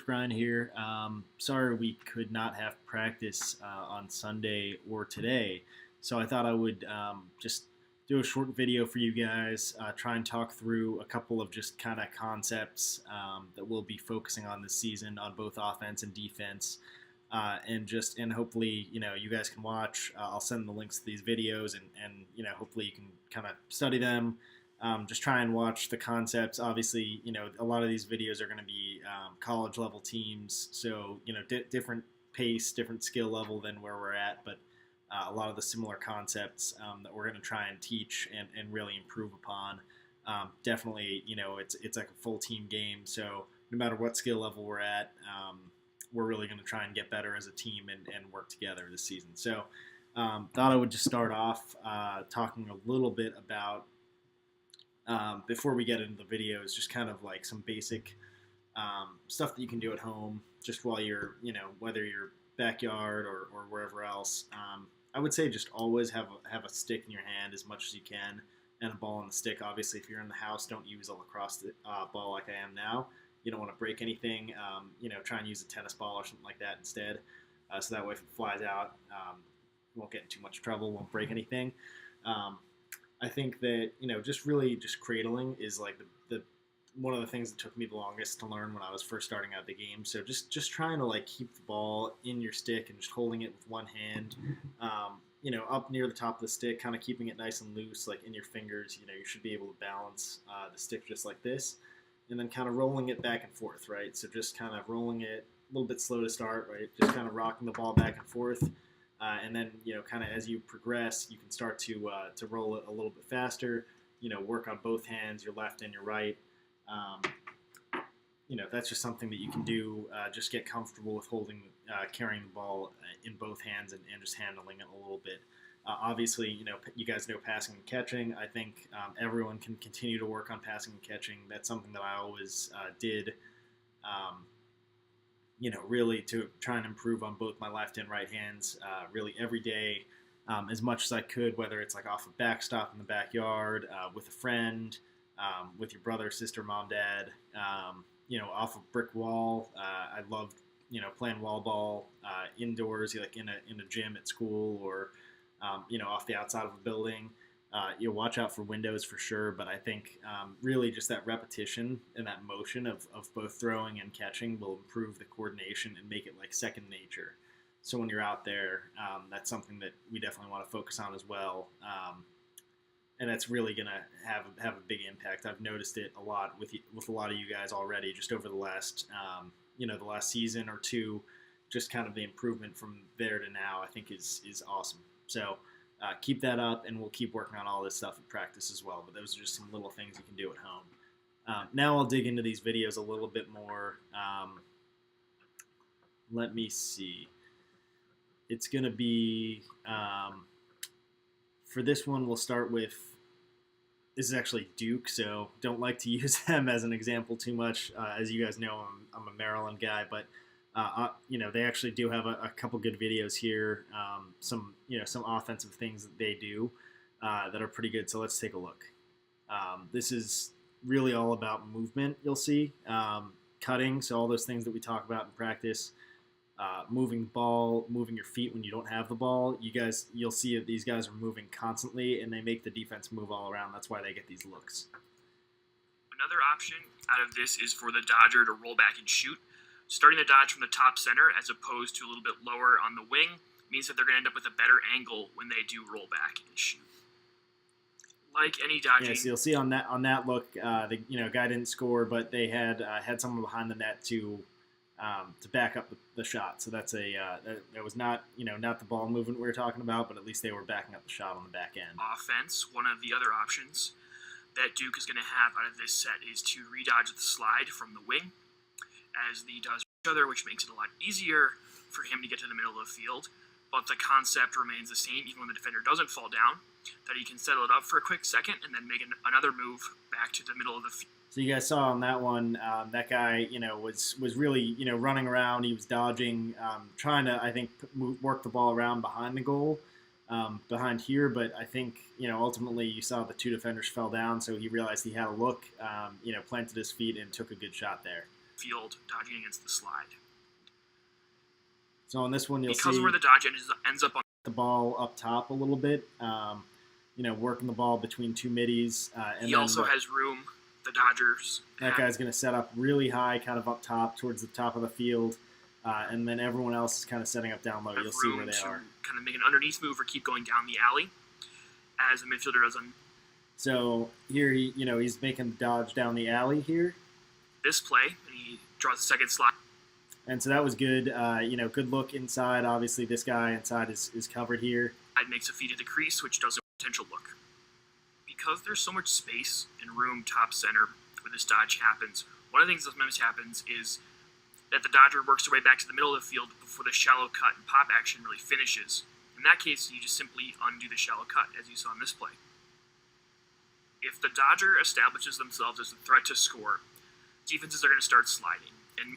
Grein here. Sorry we could not have practice on Sunday or today, so I thought I would just do a short video for you guys, try and talk through a couple of just kind of concepts that we'll be focusing on this season on both offense and defense, and hopefully you guys can watch. I'll send the links to these videos and hopefully you can kind of study them. Just try and watch the concepts. Obviously, a lot of these videos are going to be college level teams, so different pace, different skill level than where we're at, but a lot of the similar concepts that we're going to try and teach and really improve upon. Definitely, it's like a full team game, so no matter what skill level we're at, we're really going to try and get better as a team and work together this season. So, thought I would just start off talking a little bit about before we get into the videos, just kind of like some basic stuff that you can do at home, just while you're, whether you're backyard or wherever else. I would say just always have a stick in your hand as much as you can, and a ball on the stick. Obviously, if you're in the house, don't use a lacrosse ball like I am now. You don't want to break anything. Try and use a tennis ball or something like that instead. So that way, if it flies out, you won't get in too much trouble, won't break anything. I think that just cradling is like the one of the things that took me the longest to learn when I was first starting out the game. So just trying to like keep the ball in your stick and just holding it with one hand, up near the top of the stick, kind of keeping it nice and loose, like in your fingers. You should be able to balance the stick just like this, and then kind of rolling it back and forth, right? So just kind of rolling it a little bit slow to start, right? Just kind of rocking the ball back and forth. And then, kind of as you progress, you can start to roll it a little bit faster. Work on both hands, your left and your right. That's just something that you can do. Just get comfortable with carrying the ball in both hands and just handling it a little bit. Obviously, you guys know passing and catching. I think everyone can continue to work on passing and catching. That's something that I always did. Really to try and improve on both my left and right hands, really every day, as much as I could, whether it's like off a backstop in the backyard, with a friend, with your brother, sister, mom, dad, off a brick wall. I loved, playing wall ball indoors, like in a gym at school, or, off the outside of a building. You'll watch out for windows for sure, but I think really just that repetition and that motion of both throwing and catching will improve the coordination and make it like second nature. So when you're out there, that's something that we definitely want to focus on as well, and that's really going to have a big impact. I've noticed it a lot with a lot of you guys already, just over the last the last season or two. Just kind of the improvement from there to now, I think is awesome. So. Keep that up, and we'll keep working on all this stuff in practice as well. But those are just some little things you can do at home. Now I'll dig into these videos a little bit more. Let me see. It's going to be, for this one, we'll start with, this is actually Duke, so don't like to use them as an example too much. As you guys know, I'm a Maryland guy, but they actually do have a couple good videos here. Some offensive things that they do that are pretty good. So let's take a look. This is really all about movement. You'll see cutting. So all those things that we talk about in practice. Moving the ball, moving your feet when you don't have the ball. You'll see that these guys are moving constantly, and they make the defense move all around. That's why they get these looks. Another option out of this is for the Dodger to roll back and shoot. Starting the dodge from the top center as opposed to a little bit lower on the wing means that they're going to end up with a better angle when they do roll back and shoot. Like any dodging. Yeah, so you'll see on that look, the guy didn't score, but they had someone behind the net to back up the shot. So that's that was not not the ball movement we were talking about, but at least they were backing up the shot on the back end. Offense, one of the other options that Duke is going to have out of this set is to redodge the slide from the wing, as he does each other, which makes it a lot easier for him to get to the middle of the field. But the concept remains the same, even when the defender doesn't fall down, that he can settle it up for a quick second and then make another move back to the middle of the field. So you guys saw on that one, that guy, was really, running around. He was dodging, trying to, I think, work the ball around behind the goal, behind here. But I think, ultimately you saw the two defenders fell down, so he realized he had a look, planted his feet and took a good shot there. field, dodging against the slide. So on this one, you'll Because see of where the dodge ends up on the ball up top a little bit, working the ball between two middies. And he also has room, the Dodgers. That guy's going to set up really high, kind of up top, towards the top of the field. And then everyone else is kind of setting up down low. You'll see where they are. Kind of make an underneath move or keep going down the alley, as a midfielder does on. So here, he's making the dodge down the alley here. This play, and he draws the second slide. And so that was good. Good look inside. Obviously, this guy inside is covered here. It makes a feed to the crease, which does a potential look. Because there's so much space and room top center where this dodge happens, one of the things that sometimes happens is that the Dodger works their way back to the middle of the field before the shallow cut and pop action really finishes. In that case, you just simply undo the shallow cut, as you saw in this play. If the Dodger establishes themselves as a threat to score, defenses are going to start sliding. And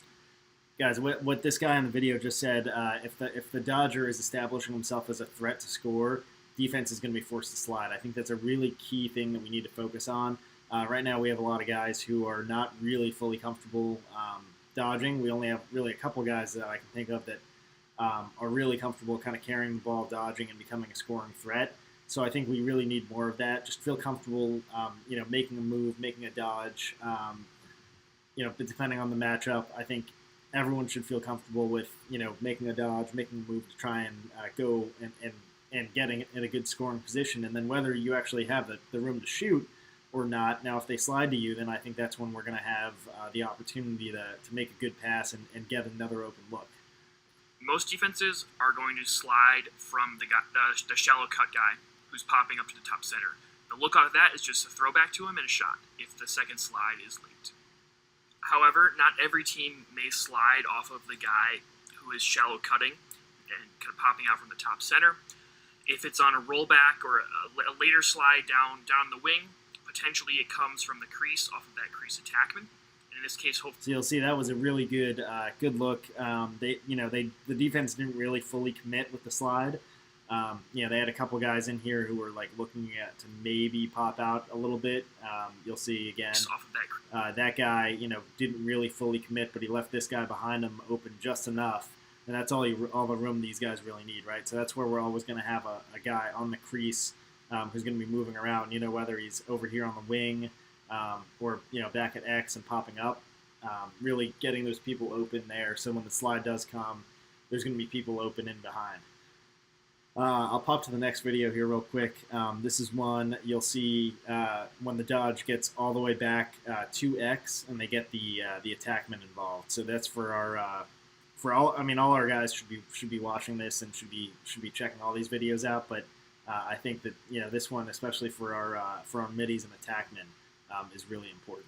guys, what this guy in the video just said, if the Dodger is establishing himself as a threat to score, defense is going to be forced to slide. I think that's a really key thing that we need to focus on. Right now, we have a lot of guys who are not really fully comfortable dodging. We only have really a couple guys that I can think of that are really comfortable kind of carrying the ball, dodging, and becoming a scoring threat. So I think we really need more of that. Just feel comfortable, making a move, making a dodge. But depending on the matchup, I think everyone should feel comfortable with, making a dodge, making a move to try and go and getting in a good scoring position. And then whether you actually have the room to shoot or not, now if they slide to you, then I think that's when we're going to have the opportunity to make a good pass and get another open look. Most defenses are going to slide from the shallow cut guy who's popping up to the top center. The look out of that is just a throwback to him and a shot if the second slide is late. However, not every team may slide off of the guy who is shallow cutting and kind of popping out from the top center. If it's on a rollback or a later slide down the wing, potentially it comes from the crease off of that crease attackman. And in this case, hopefully. So you'll see that was a really good look. The defense didn't really fully commit with the slide. They had a couple guys in here who were like looking to maybe pop out a little bit. You'll see again off of that guy, didn't really fully commit, but he left this guy behind him open just enough, and that's all the room these guys really need, right? So that's where we're always going to have a guy on the crease who's going to be moving around. Whether he's over here on the wing or back at X and popping up, really getting those people open there. So when the slide does come, there's going to be people open in behind. I'll pop to the next video here real quick. This is one you'll see when the dodge gets all the way back to X and they get the attackman involved. So that's for all our guys should be watching this and should be checking all these videos out. But I think that this one, especially for our middies and attackmen, is really important.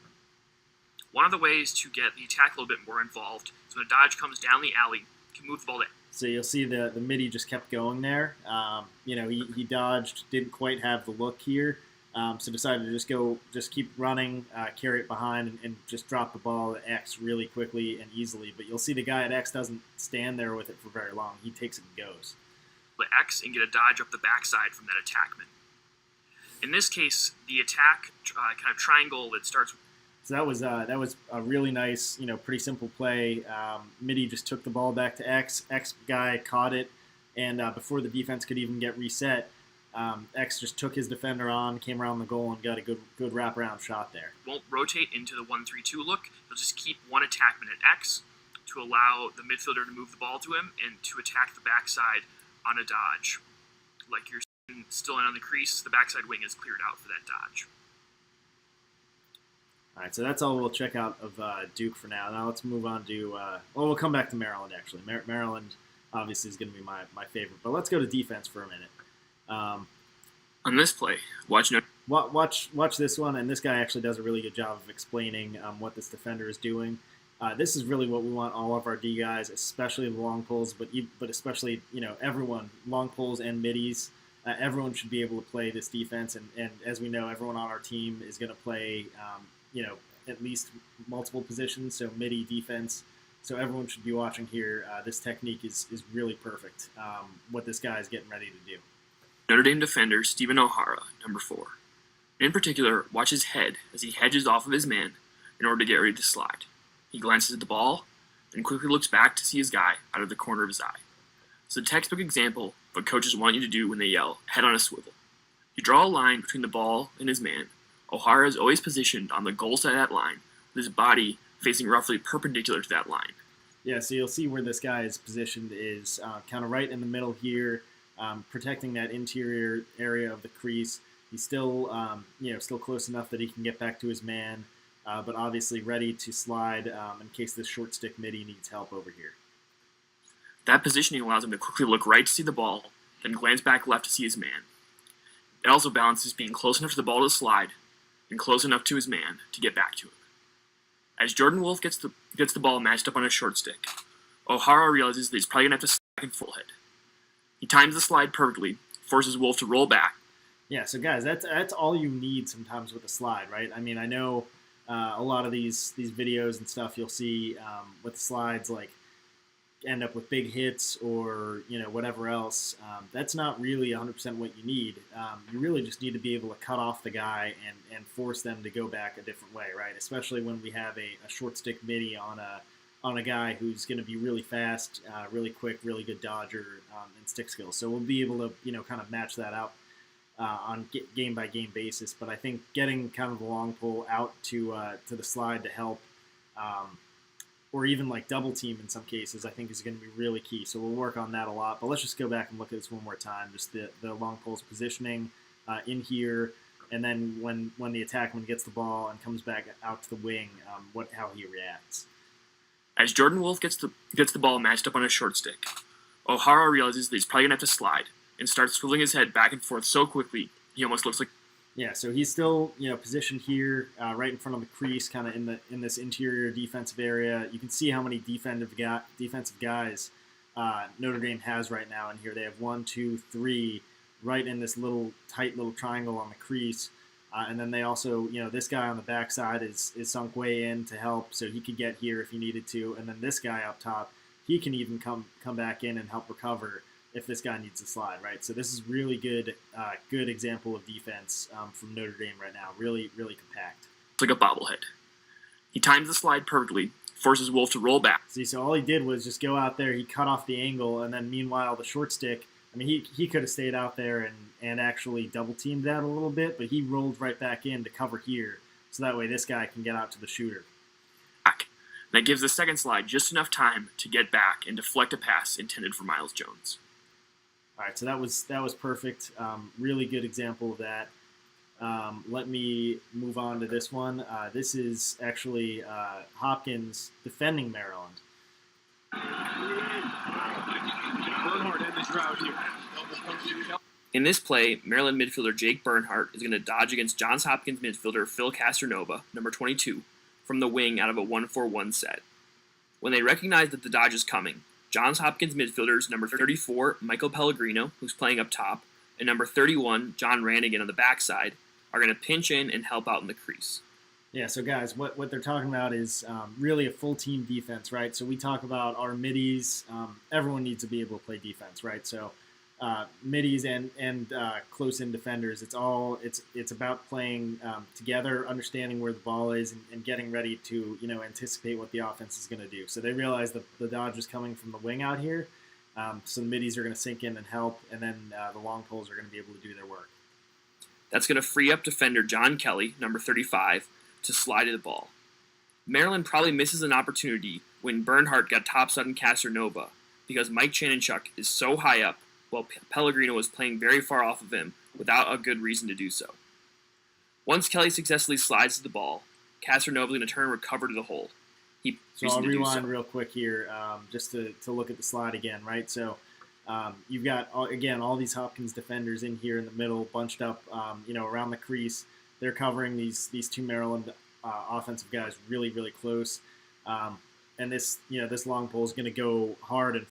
One of the ways to get the attack a little bit more involved is when a dodge comes down the alley, you can move the ball to. So you'll see the midi just kept going there. He dodged, didn't quite have the look here, so decided to just keep running, carry it behind, and just drop the ball at X really quickly and easily. But you'll see the guy at X doesn't stand there with it for very long. He takes it and goes. Let X and get a dodge up the backside from that attackman. In this case, the attack kind of triangle that starts. So that was a really nice, pretty simple play. Midi just took the ball back to X. X guy caught it, and before the defense could even get reset, X just took his defender on, came around the goal, and got a good wraparound shot there. Won't rotate into the 1-3-2 look. He'll just keep one attackman at X to allow the midfielder to move the ball to him and to attack the backside on a dodge. Like you're still in on the crease, the backside wing is cleared out for that dodge. All right, so that's all we'll check out of Duke for now. Now let's move on to, we'll come back to Maryland, actually. Maryland, obviously, is going to be my favorite. But let's go to defense for a minute. On this play, watch this one, and this guy actually does a really good job of explaining what this defender is doing. This is really what we want all of our D guys, especially the long pulls, but especially, everyone, long pulls and middies. Everyone should be able to play this defense, and as we know, everyone on our team is going to play at least multiple positions, so midi defense. So everyone should be watching here. This technique is really perfect, what this guy is getting ready to do. Notre Dame defender Stephen O'Hara, number 4. In particular, watch his head as he hedges off of his man in order to get ready to slide. He glances at the ball and quickly looks back to see his guy out of the corner of his eye. It's a textbook example of what coaches want you to do when they yell, "Head on a swivel." You draw a line between the ball and his man. O'Hara is always positioned on the goal side of that line, with his body facing roughly perpendicular to that line. Yeah, so you'll see where this guy is positioned is kind of right in the middle here, protecting that interior area of the crease. He's still, still close enough that he can get back to his man, but obviously ready to slide in case this short stick midi needs help over here. That positioning allows him to quickly look right to see the ball, then glance back left to see his man. It also balances being close enough to the ball to slide and close enough to his man to get back to him. As Jordan Wolf gets the ball matched up on a short stick, O'Hara realizes that he's probably going to have to slide in full head. He times the slide perfectly, forces Wolf to roll back. Yeah, so guys, that's all you need sometimes with a slide, right? I mean, I know a lot of these videos and stuff you'll see with the slides, like end up with big hits or whatever else. That's not really 100% what you need. You really just need to be able to cut off the guy and force them to go back a different way, right? Especially when we have a short stick midi on a guy who's going to be really fast, really quick, really good dodger and stick skills. So we'll be able to kind of match that out on game by game basis. But I think getting kind of the long pull out to the slide to help. Or even like double team in some cases, I think is going to be really key. So we'll work on that a lot. But let's just go back and look at this one more time. Just the long pole's positioning in here, and then when the attackman gets the ball and comes back out to the wing, how he reacts. As Jordan Wolf gets the ball matched up on a short stick, O'Hara realizes that he's probably going to have to slide and starts swiveling his head back and forth so quickly he almost looks like. Yeah, so he's still positioned here, right in front of the crease, kind of in this interior defensive area. You can see how many defensive guys Notre Dame has right now in here. They have 1, 2, 3, right in this tight little triangle on the crease, and then they also, this guy on the backside is sunk way in to help, so he could get here if he needed to, and then this guy up top, he can even come back in and help recover if this guy needs to slide, right? So this is really good example of defense from Notre Dame right now. Really, really compact. It's like a bobblehead. He times the slide perfectly, forces Wolf to roll back. See, so all he did was just go out there, he cut off the angle, and then meanwhile the short stick, I mean, he could have stayed out there and actually double-teamed that a little bit, but he rolled right back in to cover here, so that way this guy can get out to the shooter. That gives the second slide just enough time to get back and deflect a pass intended for Miles Jones. All right, so that was perfect. Really good example of that. Let me move on to this one. This is actually Hopkins defending Maryland. In this play, Maryland midfielder Jake Bernhardt is going to dodge against Johns Hopkins midfielder Phil Castronova, number 22, from the wing out of a 1-4-1 set. When they recognize that the dodge is coming, Johns Hopkins midfielders number 34, Michael Pellegrino, who's playing up top, and number 31, John Rannigan on the backside, are going to pinch in and help out in the crease. Yeah, so guys, what they're talking about is really a full team defense, right? So we talk about our middies. Everyone needs to be able to play defense, right? So middies and close-in defenders, it's about playing together, understanding where the ball is, and getting ready to anticipate what the offense is going to do. So they realize that the dodge is coming from the wing out here, so the middies are going to sink in and help, and then the long poles are going to be able to do their work. That's going to free up defender John Kelly, number 35, to slide to the ball. Maryland probably misses an opportunity when Bernhardt got topside in Castronova because Mike Chanenchuk is so high up while Pellegrino was playing very far off of him without a good reason to do so. Once Kelly successfully slides to the ball, Castronova is going to turn and recover to the hole. So I'll rewind real quick here just to look at the slide again, right? So you've got, again, all these Hopkins defenders in here in the middle, bunched up, around the crease. They're covering these two Maryland offensive guys really, really close. And this long pole is going to go hard and